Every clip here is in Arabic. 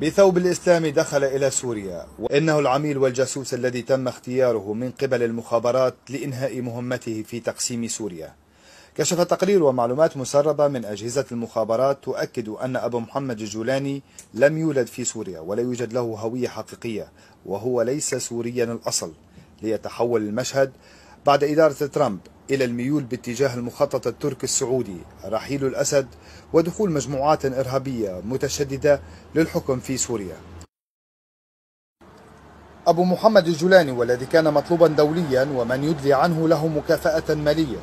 بثوب الإسلام دخل إلى سوريا، وإنه العميل والجاسوس الذي تم اختياره من قبل المخابرات لإنهاء مهمته في تقسيم سوريا. كشف تقرير ومعلومات مسربة من أجهزة المخابرات تؤكد أن أبو محمد الجولاني لم يولد في سوريا ولا يوجد له هوية حقيقية، وهو ليس سوريا الأصل، ليتحول المشهد بعد إدارة ترامب إلى الميول باتجاه المخطط التركي السعودي رحيل الأسد ودخول مجموعات إرهابية متشددة للحكم في سوريا. أبو محمد الجولاني والذي كان مطلوبا دوليا ومن يدلي عنه له مكافأة مالية،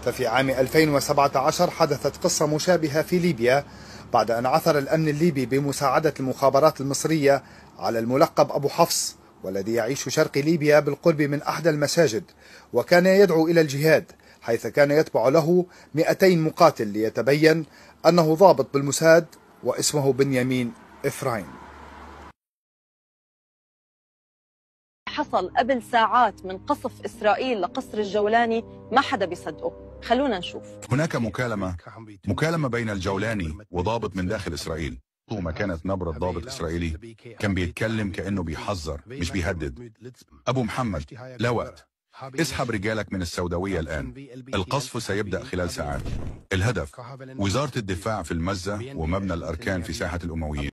ففي عام 2017 حدثت قصة مشابهة في ليبيا بعد أن عثر الأمن الليبي بمساعدة المخابرات المصرية على الملقب أبو حفص، والذي يعيش شرق ليبيا بالقرب من أحدى المساجد، وكان يدعو إلى الجهاد، حيث كان يتبع له 200 مقاتل ليتبين أنه ضابط بالموساد واسمه بنيامين إفرايم. حصل قبل ساعات من قصف إسرائيل لقصر الجولاني ما حدا بيصدقه. خلونا نشوف. هناك مكالمة بين الجولاني وضابط من داخل إسرائيل. وما كانت نبرة ضابط إسرائيلي كان بيتكلم كأنه بيحذر مش بيهدد. أبو محمد، لا وقت، اسحب رجالك من السوداوية الآن، القصف سيبدأ خلال ساعات. الهدف وزارة الدفاع في المزة ومبنى الأركان في ساحة الأمويين.